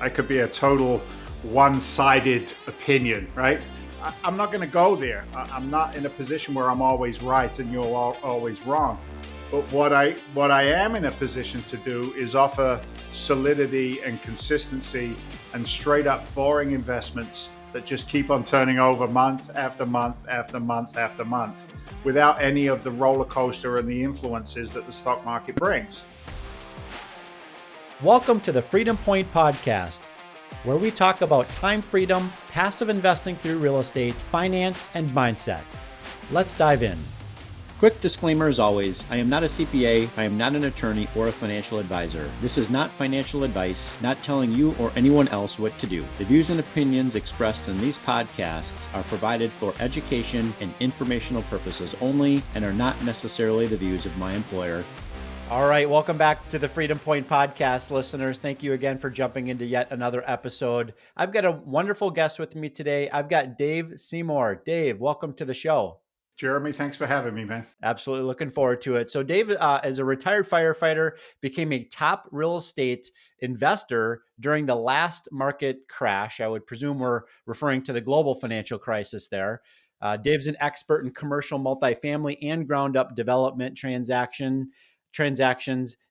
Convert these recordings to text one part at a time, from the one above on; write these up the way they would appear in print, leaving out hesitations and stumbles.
I could be a total one-sided opinion, right? I'm not going to go there. I'm not in a position where I'm always right and you're always wrong. But what I am in a position to do is offer solidity and consistency and straight up boring investments that just keep on turning over month after month after month after month without any of the roller coaster and the influences that the stock market brings. Welcome to the Freedom Point Podcast, where we talk about time freedom, passive investing through real estate, finance, and mindset. Let's dive in. Quick disclaimer as always, I am not a CPA, I am not an attorney or a financial advisor. This is not financial advice, not telling you or anyone else what to do. The views and opinions expressed in these podcasts are provided for education and informational purposes only and are not necessarily the views of my employer. All right, welcome back to the Freedom Point Podcast, listeners. Thank you again for jumping into yet another episode. I've got a wonderful guest with me today. I've got Dave Seymour. Dave, welcome to the show. Jeremy, thanks for having me, man. Absolutely looking forward to it. So Dave, as a retired firefighter, became a top real estate investor during the last market crash. I would presume we're referring to the global financial crisis there. Dave's an expert in commercial multifamily and ground-up development transactions.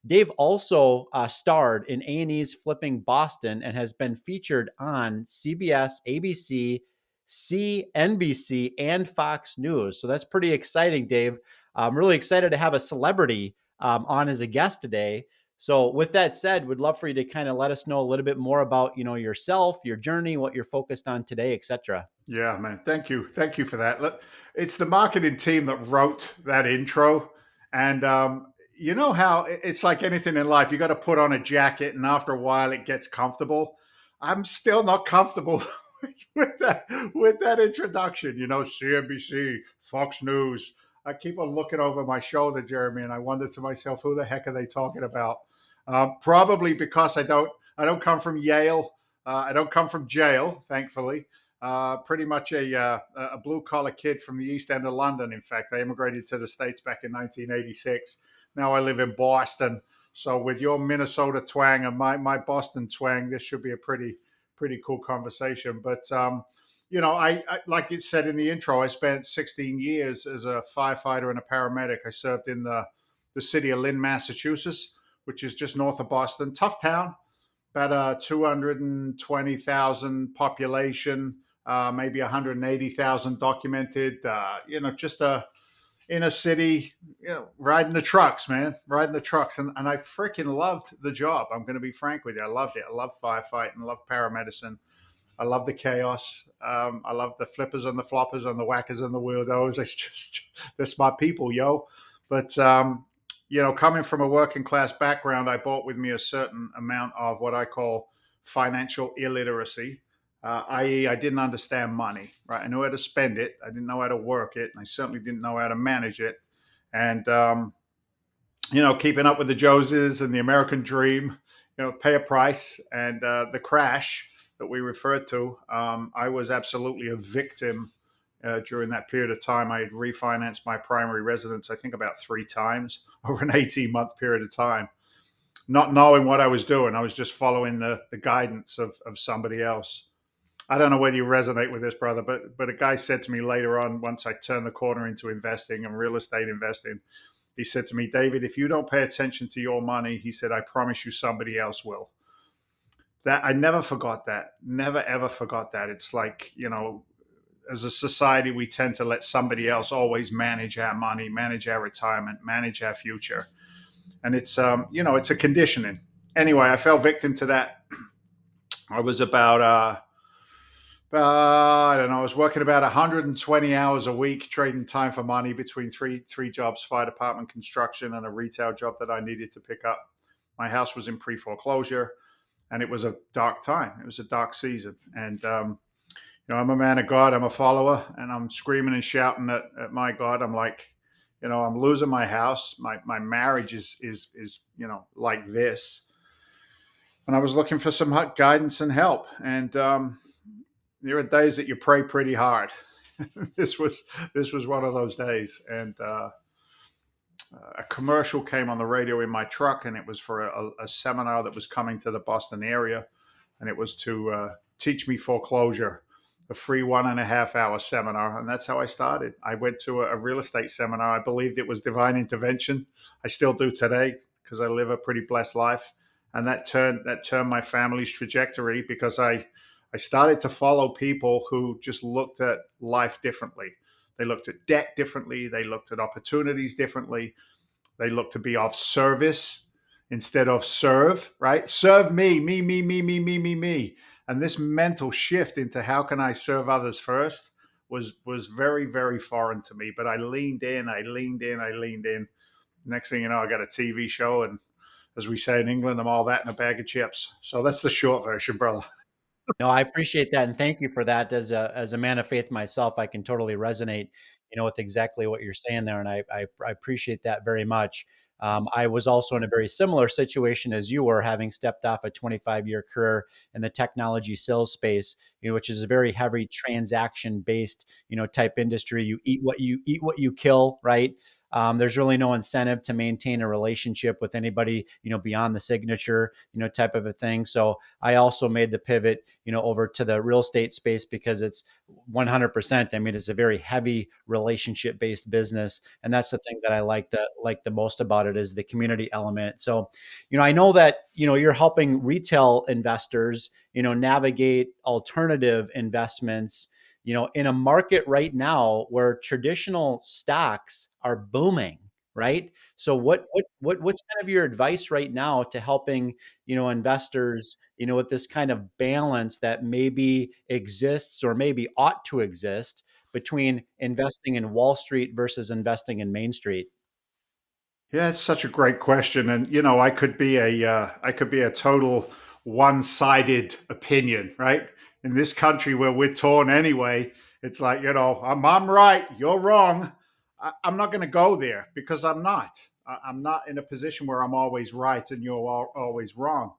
Dave also starred in A&E's Flipping Boston and has been featured on CBS, ABC, CNBC, and Fox News. So that's pretty exciting, Dave. I'm really excited to have a celebrity on as a guest today. So with that said, would love for you to kind of let us know a little bit more about, yourself, your journey, what you're focused on today, etc. Yeah, man. Thank you. Thank you for that. Look, it's the marketing team that wrote that intro. And you know how it's like anything in life, you got to put on a jacket and after a while it gets comfortable. I'm still not comfortable with that introduction, CNBC, Fox News. I keep on looking over my shoulder, Jeremy, and I wonder to myself, who the heck are they talking about? Probably because I don't come from Yale. I don't come from jail, thankfully. Pretty much a blue collar kid from the East End of London. In fact, I immigrated to the States back in 1986. Now I live in Boston. So with your Minnesota twang and my Boston twang, this should be a pretty cool conversation. But I like it said in the intro, I spent 16 years as a firefighter and a paramedic. I served in the city of Lynn, Massachusetts, which is just north of Boston. Tough town, about 220,000 population, maybe 180,000 documented. Just a inner city, riding the trucks, man, riding the trucks. And I freaking loved the job. I'm going to be frank with you. I loved it. I love firefighting. I love paramedicine. I love the chaos. I love the flippers and the floppers and the whackers and the weirdos. It's just, they're smart people, yo. But, coming from a working class background, I brought with me a certain amount of what I call financial illiteracy, i.e. I didn't understand money, right? I knew how to spend it. I didn't know how to work it. And I certainly didn't know how to manage it. And, keeping up with the Joneses and the American dream, pay a price. And the crash that we referred to, I was absolutely a victim during that period of time. I had refinanced my primary residence, I think about 3 times over an 18-month period of time, not knowing what I was doing. I was just following the guidance of somebody else. I don't know whether you resonate with this, brother, but a guy said to me later on, once I turned the corner into investing and real estate investing, he said to me, David, if you don't pay attention to your money, he said, I promise you somebody else will. That I never forgot that. Never, ever forgot that. It's like, as a society, we tend to let somebody else always manage our money, manage our retirement, manage our future. And it's, it's a conditioning. Anyway, I fell victim to that. I was about, I don't know, I was working about 120 hours a week, trading time for money between three jobs, fire department, construction, and a retail job that I needed to pick up. My house was in pre-foreclosure, and it was a dark time. It was a dark season. And, I'm a man of God. I'm a follower, and I'm screaming and shouting at my God. I'm like, I'm losing my house. My marriage is like this. And I was looking for some guidance and help. And there are days that you pray pretty hard. This was one of those days. And a commercial came on the radio in my truck, and it was for a seminar that was coming to the Boston area. and it was to teach me foreclosure, a free 1.5 hour seminar. And that's how I started. I went to a real estate seminar. I believed it was divine intervention. I still do today because I live a pretty blessed life. And that turned my family's trajectory because I started to follow people who just looked at life differently. They looked at debt differently. They looked at opportunities differently. They looked to be of service instead of serve, right? Serve me. And this mental shift into how can I serve others first was very, very foreign to me. But I leaned in, I leaned in, I leaned in. Next thing you know, I got a TV show, and as we say in England, I'm all that in a bag of chips. So that's the short version, brother. No, I appreciate that, and thank you for that. As a man of faith myself, I can totally resonate, with exactly what you're saying there, and I appreciate that very much. I was also in a very similar situation as you were, having stepped off a 25-year career in the technology sales space, which is a very heavy transaction based, type industry. You eat what you kill, right? There's really no incentive to maintain a relationship with anybody, beyond the signature, type of a thing. So I also made the pivot, over to the real estate space because it's 100%. I mean, it's a very heavy relationship based business. And that's the thing that I like the most about it is the community element. So, I know that, you're helping retail investors, navigate alternative investments, in a market right now where traditional stocks are booming, right? So what's kind of your advice right now to helping, investors, with this kind of balance that maybe exists or maybe ought to exist between investing in Wall Street versus investing in Main Street? Yeah, it's such a great question, and I could be a total one-sided opinion, right? In this country where we're torn anyway, it's like I'm right, you're wrong. I'm not going to go there because I'm not. I'm not in a position where I'm always right and you're always wrong.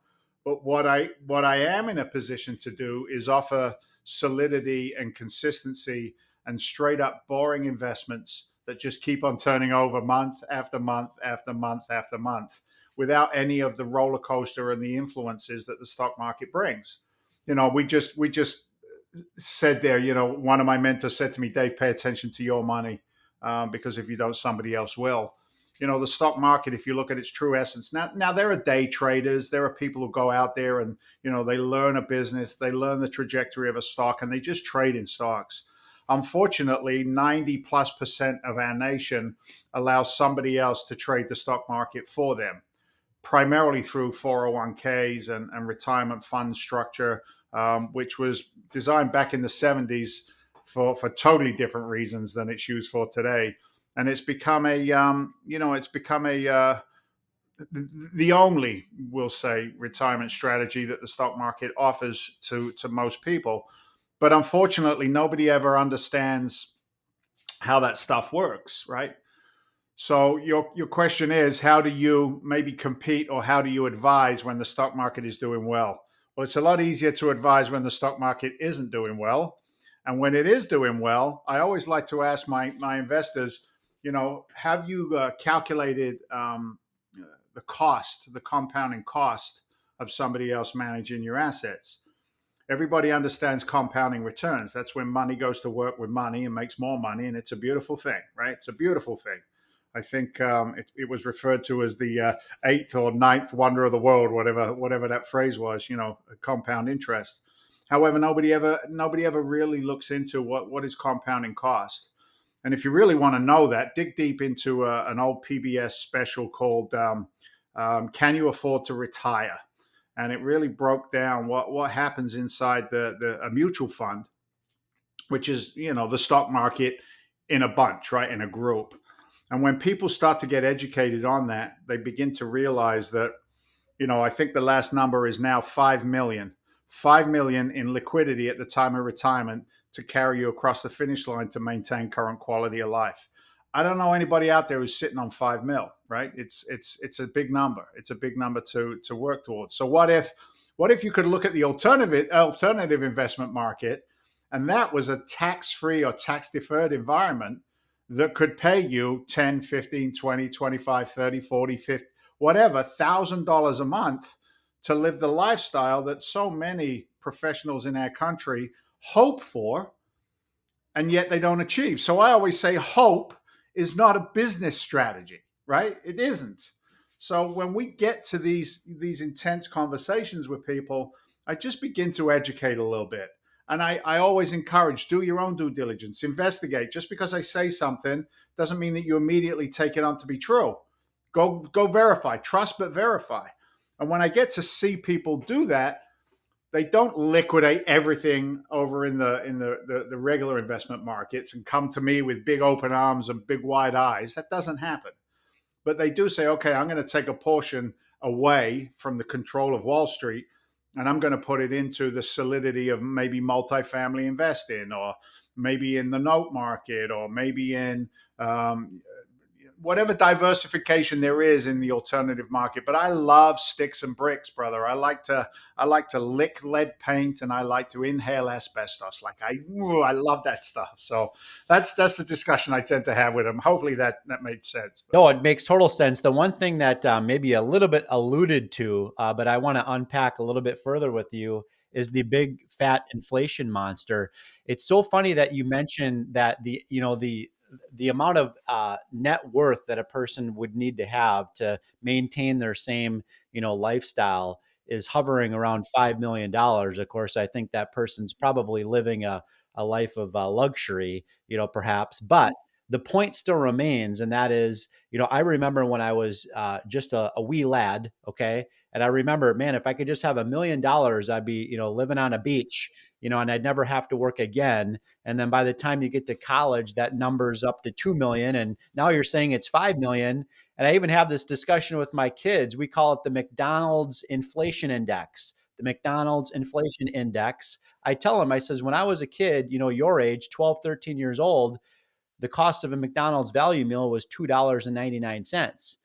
But what I am in a position to do is offer solidity and consistency and straight up boring investments that just keep on turning over month after month after month after month without any of the roller coaster and the influences that the stock market brings. We just said there, one of my mentors said to me, Dave, pay attention to your money because if you don't, somebody else will. The stock market, if you look at its true essence, now there are day traders, there are people who go out there and, they learn a business, they learn the trajectory of a stock and they just trade in stocks. Unfortunately, 90+% of our nation allows somebody else to trade the stock market for them, primarily through 401ks and retirement fund structure, which was designed back in the 70s for totally different reasons than it's used for today. And it's become the only, we'll say, retirement strategy that the stock market offers to most people. But unfortunately, nobody ever understands how that stuff works, right? So your question is, how do you maybe compete or how do you advise when the stock market is doing well? Well, it's a lot easier to advise when the stock market isn't doing well. And when it is doing well, I always like to ask my investors, have you calculated the cost, the compounding cost of somebody else managing your assets? Everybody understands compounding returns. That's when money goes to work with money and makes more money, and it's a beautiful thing, right? It's a beautiful thing. I think it was referred to as the eighth or ninth wonder of the world, whatever that phrase was. Compound interest. However, nobody ever really looks into what is compounding cost. And if you really want to know that, dig deep into an old PBS special called "Can You Afford to Retire?" And it really broke down what happens inside a mutual fund, which is the stock market in a bunch, right, in a group. And when people start to get educated on that, they begin to realize that I think the last number is now 5 million. 5 million in liquidity at the time of retirement to carry you across the finish line to maintain current quality of life. I don't know anybody out there who's sitting on 5 mil, right? It's a big number. It's a big number to work towards. So what if you could look at the alternative investment market, and that was a tax-free or tax-deferred environment that could pay you 10, 15, 20, 25, 30, 40, 50, whatever, $1,000 a month to live the lifestyle that so many professionals in our country hope for, and yet they don't achieve. So I always say hope is not a business strategy, right? It isn't. So when we get to these intense conversations with people, I just begin to educate a little bit. And I always encourage, do your own due diligence, investigate. Just because I say something doesn't mean that you immediately take it on to be true. Go verify, trust but verify. And when I get to see people do that, they don't liquidate everything over in the regular investment markets and come to me with big open arms and big wide eyes. That doesn't happen. But they do say, okay, I'm going to take a portion away from the control of Wall Street and I'm going to put it into the solidity of maybe multifamily investing, or maybe in the note market, or maybe in whatever diversification there is in the alternative market. But I love sticks and bricks, brother. I like to lick lead paint and I like to inhale asbestos. I love that stuff. So that's the discussion I tend to have with them. Hopefully that made sense. No, it makes total sense. The one thing that maybe a little bit alluded to, but I want to unpack a little bit further with you, is the big fat inflation monster. It's so funny that you mentioned that the amount of net worth that a person would need to have to maintain their same lifestyle is hovering around $5 million. Of course, I think that person's probably living a life of luxury, perhaps, but the point still remains, and that is, I remember when I was just a wee lad, okay, and I remember, man, if I could just have $1 million, I'd be, living on a beach, and I'd never have to work again. And then by the time you get to college, that number's up to 2 million, and now you're saying it's 5 million. And I even have this discussion with my kids. We call it the McDonald's inflation index. The McDonald's inflation index. I tell them, I says, when I was a kid, your age, 12, 13 years old, the cost of a McDonald's value meal was $2.99.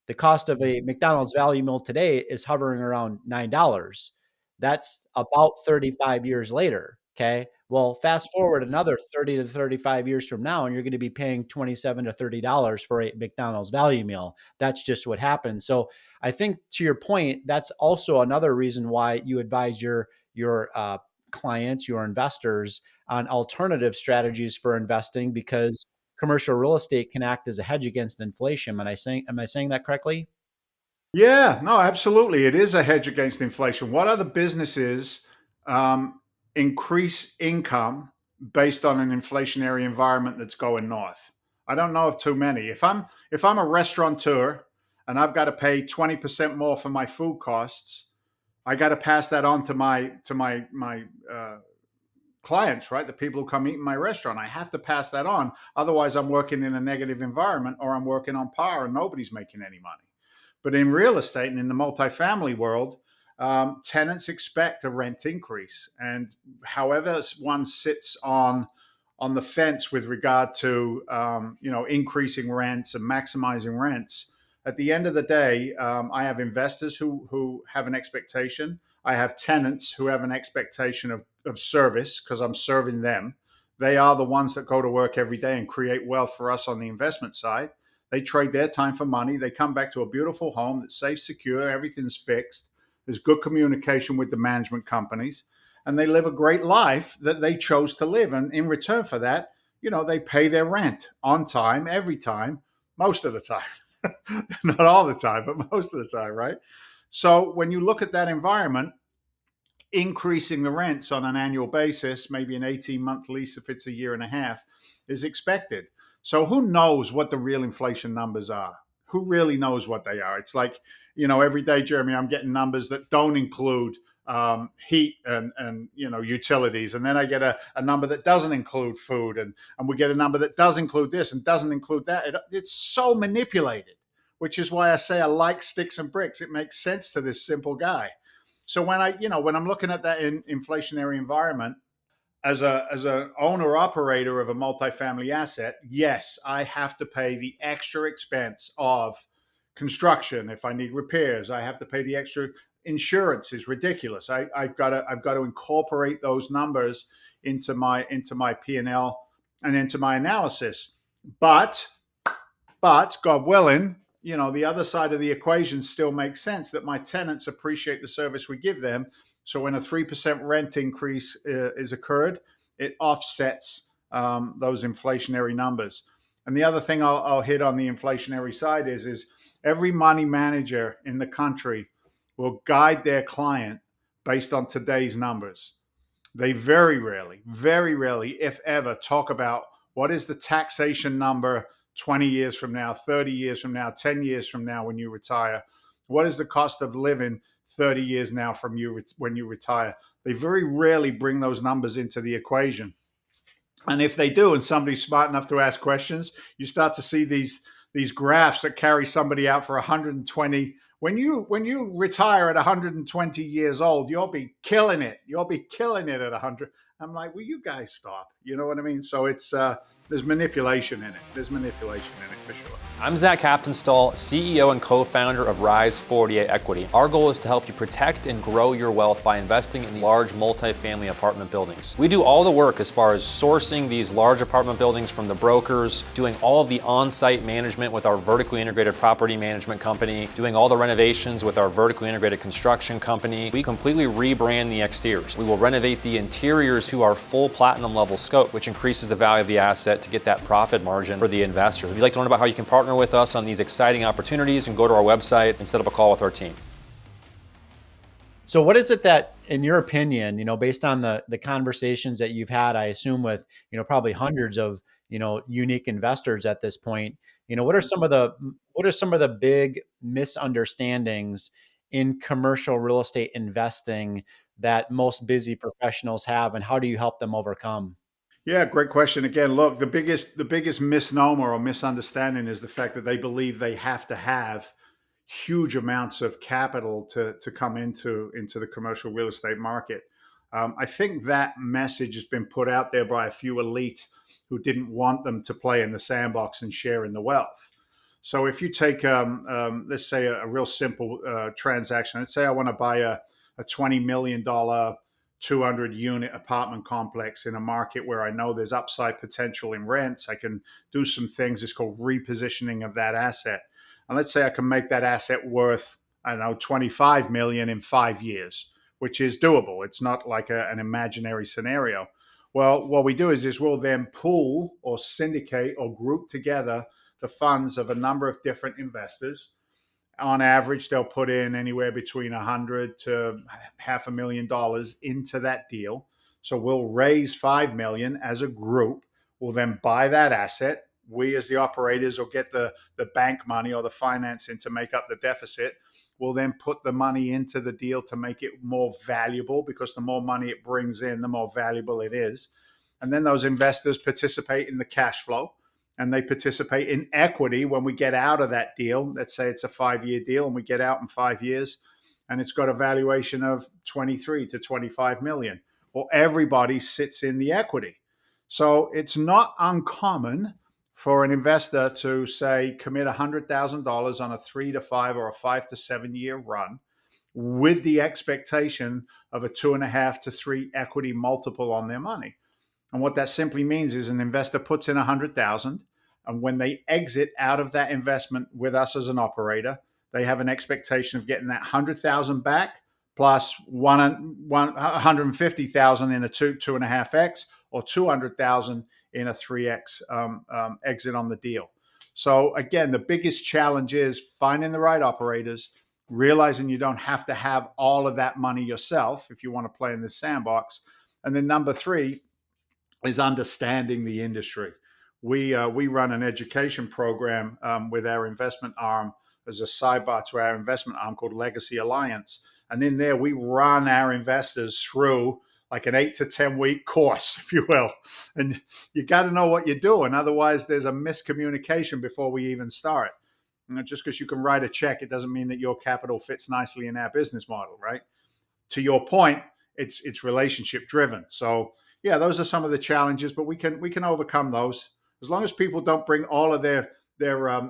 The cost of a McDonald's value meal today is hovering around $9. That's about 35 years later. Okay. Well, fast forward another 30 to 35 years from now, and you're going to be paying $27 to $30 for a McDonald's value meal. That's just what happens. So I think, to your point, that's also another reason why you advise your clients, your investors, on alternative strategies for investing, because commercial real estate can act as a hedge against inflation. Am I saying that correctly? Yeah, no, absolutely. It is a hedge against inflation. What other businesses um, increase income based on an inflationary environment that's going north? I don't know of too many. If I'm a restaurateur and I've got to pay 20% more for my food costs, I got to pass that on to my clients, right? The people who come eat in my restaurant. I have to pass that on. Otherwise, I'm working in a negative environment, or I'm working on par and nobody's making any money. But in real estate and in the multifamily world, tenants expect a rent increase, and however one sits on the fence with regard to increasing rents and maximizing rents. At the end of the day, I have investors who have an expectation. I have tenants who have an expectation of service because I'm serving them. They are the ones that go to work every day and create wealth for us on the investment side. They trade their time for money. They come back to a beautiful home that's safe, secure, everything's fixed. There's good communication with the management companies, and they live a great life that they chose to live. And in return for that, they pay their rent on time, every time, most of the time. Not all the time, but most of the time, right? So when you look at that environment, increasing the rents on an annual basis, maybe an 18-month lease if it's a year and a half, is expected. So who knows what the real inflation numbers are? Who really knows what they are? It's like, every day, Jeremy, I'm getting numbers that don't include heat and utilities. And then I get a number that doesn't include food. And we get a number that does include this and doesn't include that. It's so manipulated, which is why I say I like sticks and bricks. It makes sense to this simple guy. So when I'm looking at that inflationary environment as an owner operator of a multifamily asset, yes, I have to pay the extra expense of construction. If I need repairs, I have to pay the extra. Insurance is ridiculous. I've got to incorporate those numbers into my P&L and into my analysis. But God willing, the other side of the equation still makes sense, that my tenants appreciate the service we give them. So when a 3% rent increase is occurred, it offsets those inflationary numbers. And the other thing I'll hit on the inflationary side is every money manager in the country will guide their client based on today's numbers. They very rarely, if ever, talk about what is the taxation number 20 years from now, 30 years from now, 10 years from now when you retire. What is the cost of living 30 years now from you when you retire? They very rarely bring those numbers into the equation. And if they do, and somebody's smart enough to ask questions, you start to see these graphs that carry somebody out for 120. When you retire at 120 years old, you'll be killing it. You'll be killing it at 100. I'm like, will you guys stop? You know what I mean? So it's there's manipulation in it. There's manipulation in it for sure. I'm Zach Kaptenstall, CEO and co-founder of Rise 48 Equity. Our goal is to help you protect and grow your wealth by investing in large multifamily apartment buildings. We do all the work as far as sourcing these large apartment buildings from the brokers, doing all of the on-site management with our vertically integrated property management company, doing all the renovations with our vertically integrated construction company. We completely rebrand the exteriors. We will renovate the interiors to our full platinum level scope, which increases the value of the asset to get that profit margin for the investors. If you'd like to learn about how you can partner with us on these exciting opportunities, and go to our website and set up a call with our team. So what is it that, in your opinion, based on the conversations that you've had, I assume with, probably hundreds of, unique investors at this point, what are some of the big misunderstandings in commercial real estate investing that most busy professionals have, and how do you help them overcome? Yeah, great question. Again, look, the biggest misnomer or misunderstanding is the fact that they believe they have to have huge amounts of capital to come into the commercial real estate market. I think that message has been put out there by a few elite who didn't want them to play in the sandbox and share in the wealth. So if you take, let's say, a real simple transaction, let's say I want to buy a $20 million 200 unit apartment complex in a market where I know there's upside potential in rents. I can do some things. It's called repositioning of that asset. And let's say I can make that asset worth, I don't know, 25 million in 5 years, which is doable. It's not like an imaginary scenario. Well, what we do is we'll then pool or syndicate or group together the funds of a number of different investors. On average, they'll put in anywhere between 100 to $500,000 into that deal. So we'll raise 5 million as a group. We'll then buy that asset. We, as the operators, will get the bank money or the financing to make up the deficit. We'll then put the money into the deal to make it more valuable, because the more money it brings in, the more valuable it is. And then those investors participate in the cash flow, and they participate in equity when we get out of that deal. Let's say it's a 5-year deal and we get out in 5 years and it's got a valuation of 23 to 25 million. Well, everybody sits in the equity. So it's not uncommon for an investor to, say, commit $100,000 on a 3 to 5 or a 5 to 7 year run with the expectation of a 2.5 to 3 equity multiple on their money. And what that simply means is an investor puts in 100,000, and when they exit out of that investment with us as an operator, they have an expectation of getting that 100,000 back plus 150,000 in a 2.5x, or 200,000 in a 3x exit on the deal. So again, the biggest challenge is finding the right operators, realizing you don't have to have all of that money yourself if you want to play in this sandbox. And then number 3 is understanding the industry. We run an education program with our investment arm as a sidebar to our investment arm called Legacy Alliance. And in there, we run our investors through like an 8 to 10 week course, if you will. And you got to know what you're doing. Otherwise, there's a miscommunication before we even start. Just because you can write a check, it doesn't mean that your capital fits nicely in our business model, right? To your point, it's relationship driven. So yeah, those are some of the challenges, but we can overcome those as long as people don't bring all of their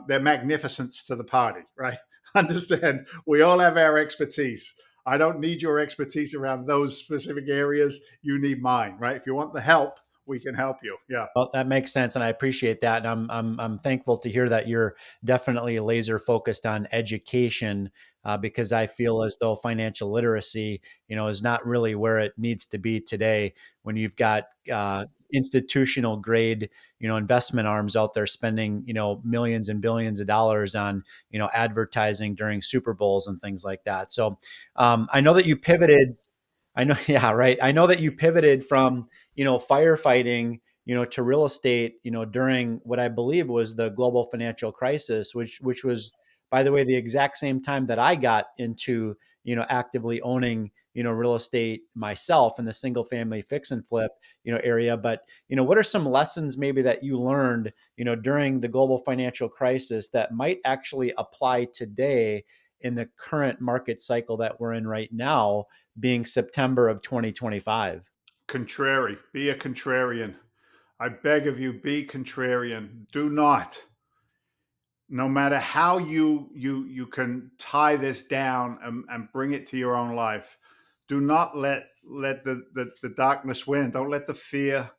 magnificence to the party, right? Understand, we all have our expertise. I don't need your expertise around those specific areas. You need mine, right? If you want the help, we can help you. Yeah. Well, that makes sense, and I appreciate that. And I'm thankful to hear that you're definitely laser focused on education, because I feel as though financial literacy, is not really where it needs to be today. When you've got institutional grade, investment arms out there spending, millions and billions of dollars on, advertising during Super Bowls and things like that. So I know that you pivoted. I know, yeah, right. I know that you pivoted from, firefighting, to real estate, during what I believe was the global financial crisis, which was, by the way, the exact same time that I got into, actively owning, real estate myself in the single family fix and flip, area. But, what are some lessons maybe that you learned, during the global financial crisis that might actually apply today in the current market cycle that we're in right now, being September of 2025? Contrary. Be a contrarian. I beg of you, be contrarian. Do not, no matter how you can tie this down and bring it to your own life, do not let the darkness win. Don't let the fear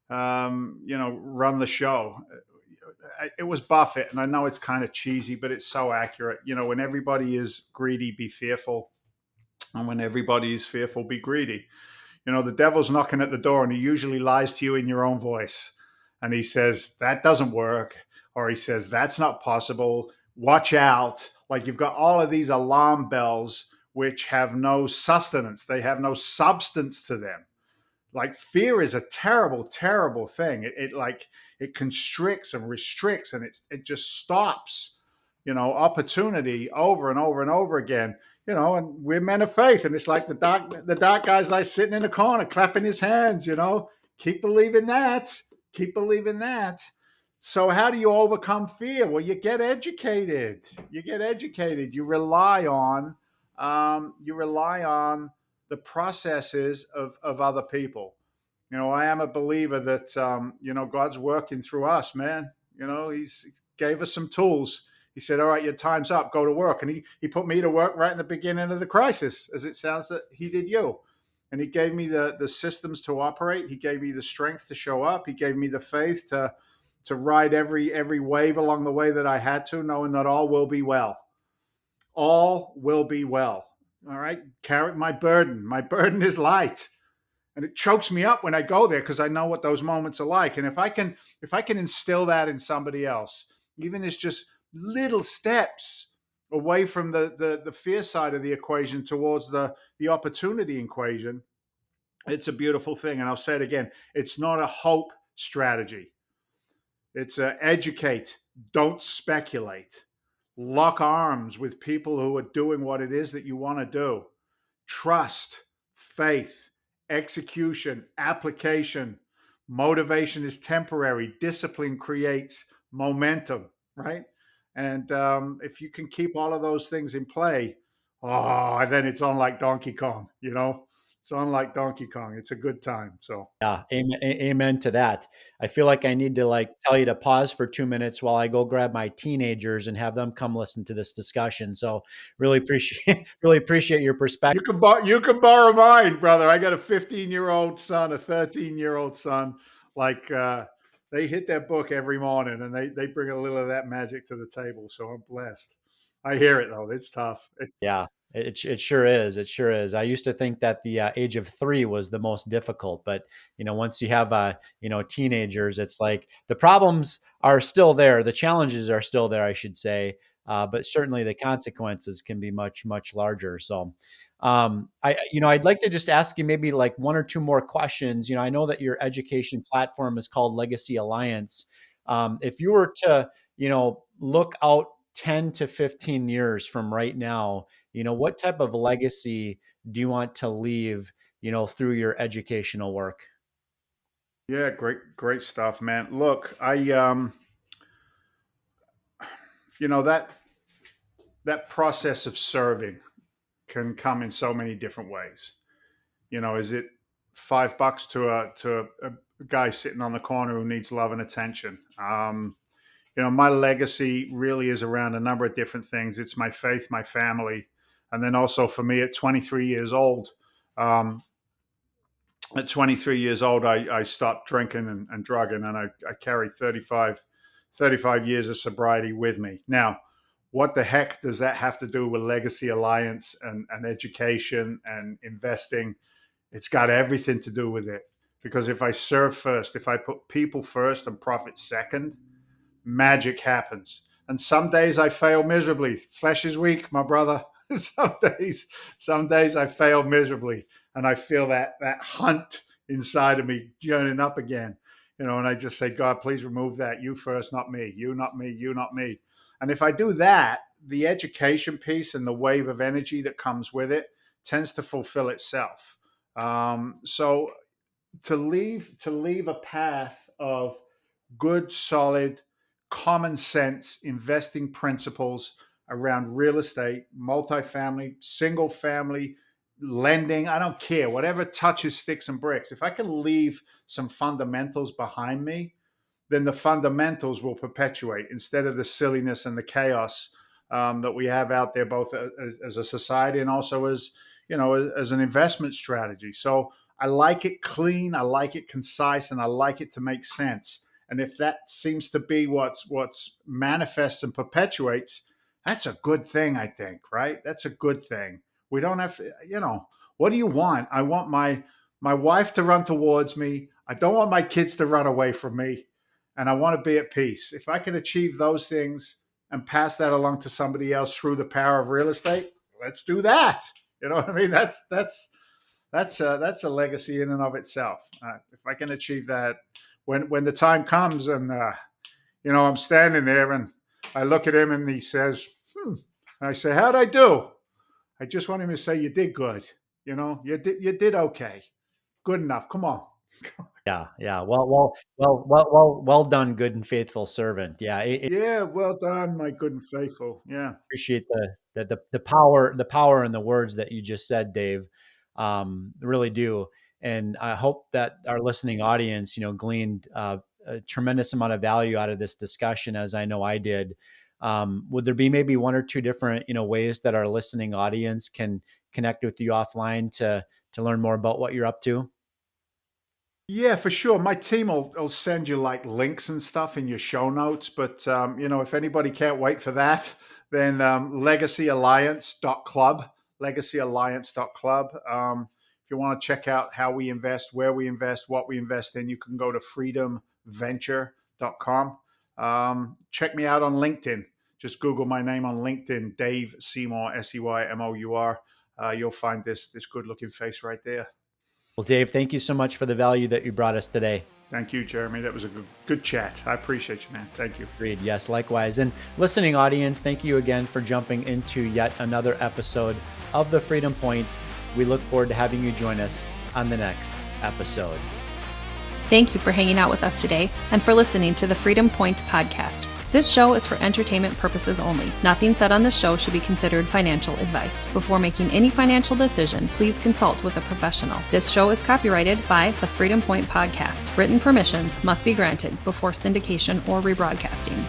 run the show. It was Buffett, and I know it's kind of cheesy, but it's so accurate. When everybody is greedy, be fearful, and when everybody is fearful, be greedy. The devil's knocking at the door, and he usually lies to you in your own voice. And he says, that doesn't work. Or he says, that's not possible. Watch out. Like, you've got all of these alarm bells which have no sustenance, they have no substance to them. Like, fear is a terrible, terrible thing. It constricts and restricts, and it just stops, opportunity over and over and over again. And we're men of faith, and it's like the dark guy's like sitting in the corner, clapping his hands. Keep believing that, keep believing that. So how do you overcome fear? Well, you get educated. You get educated. You rely on the processes of other people. I am a believer that God's working through us, man. He gave us some tools. He said, all right, your time's up, go to work. And he put me to work right in the beginning of the crisis, as it sounds that he did you. And he gave me the systems to operate. He gave me the strength to show up. He gave me the faith to ride every wave along the way that I had to, knowing that all will be well. All will be well. All right. Carry my burden. My burden is light. And it chokes me up when I go there because I know what those moments are like. And if I can instill that in somebody else, even as just little steps away from the fear side of the equation towards the opportunity equation, it's a beautiful thing. And I'll say it again, it's not a hope strategy. It's a educate, don't speculate. Lock arms with people who are doing what it is that you want to do. Trust, faith, execution, application. Motivation is temporary. Discipline creates momentum, right? And if you can keep all of those things in play, then it's on like Donkey Kong. It's on like Donkey Kong. It's a good time. So Yeah, amen to that. I feel like I need to tell you to pause for 2 minutes while I go grab my teenagers and have them come listen to this discussion. So really appreciate really appreciate your perspective. you can borrow mine, brother. I got a 15-year-old son, a 13-year-old son. Like they hit their book every morning, and they bring a little of that magic to the table. So I'm blessed. I hear it though. It's tough. Yeah, it sure is. It sure is. I used to think that the age of 3 was the most difficult, but once you have teenagers, it's like the problems are still there, the challenges are still there, I should say, but certainly the consequences can be much much larger. So, I'd like to just ask you maybe like one or two more questions. I know that your education platform is called Legacy Alliance. If you were to look out 10 to 15 years from right now, what type of legacy do you want to leave, through your educational work? Yeah, great stuff, man. Look, I that process of serving can come in so many different ways. Is it $5 to a guy sitting on the corner who needs love and attention? My legacy really is around a number of different things. It's my faith, my family, and then also for me at 23 years old, um, at 23 years old, I stopped drinking and drugging, and I carry 35 years of sobriety with me. Now, what the heck does that have to do with Legacy Alliance and education and investing? It's got everything to do with it. Because if I serve first, if I put people first and profit second, magic happens. And some days I fail miserably. Flesh is weak, my brother. some days I fail miserably, and I feel that hunt inside of me journeying up again. And I just say, God, please remove that. You first, not me. You, not me. You, not me. And if I do that, the education piece and the wave of energy that comes with it tends to fulfill itself. So to leave a path of good, solid, common sense investing principles around real estate, multifamily, single family, lending. I don't care, whatever touches sticks and bricks. If I can leave some fundamentals behind me, then the fundamentals will perpetuate instead of the silliness and the chaos that we have out there, both as a society and also as as an investment strategy. So I like it clean, I like it concise, and I like it to make sense. And if that seems to be what's manifests and perpetuates, that's a good thing, I think, right? That's a good thing. We don't have to, what do you want? I want my wife to run towards me. I don't want my kids to run away from me. And I want to be at peace. If I can achieve those things and pass that along to somebody else through the power of real estate, let's do that. You know what I mean? That's a legacy in and of itself. If I can achieve that, when the time comes, and I'm standing there and I look at him and he says, and I say, how'd I do? I just want him to say, you did good. You did okay. Good enough. Come on. Yeah. Yeah. Well done, good and faithful servant. Yeah. Yeah. Well done, my good and faithful. Yeah. Appreciate the power in the words that you just said, Dave. Really do. And I hope that our listening audience, gleaned a tremendous amount of value out of this discussion, as I know I did. Would there be maybe one or two different, ways that our listening audience can connect with you offline to learn more about what you're up to? Yeah, for sure. My team will send you like links and stuff in your show notes. But, if anybody can't wait for that, then legacyalliance.club, legacyalliance.club. If you want to check out how we invest, where we invest, what we invest in, you can go to freedomventure.com. Check me out on LinkedIn. Just Google my name on LinkedIn, Dave Seymour, Seymour. You'll find this good looking face right there. Well, Dave, thank you so much for the value that you brought us today. Thank you, Jeremy. That was a good chat. I appreciate you, man. Thank you. Agreed. Yes, likewise. And listening audience, thank you again for jumping into yet another episode of The Freedom Point. We look forward to having you join us on the next episode. Thank you for hanging out with us today and for listening to the Freedom Point podcast. This show is for entertainment purposes only. Nothing said on this show should be considered financial advice. Before making any financial decision, please consult with a professional. This show is copyrighted by the Freedom Point podcast. Written permissions must be granted before syndication or rebroadcasting.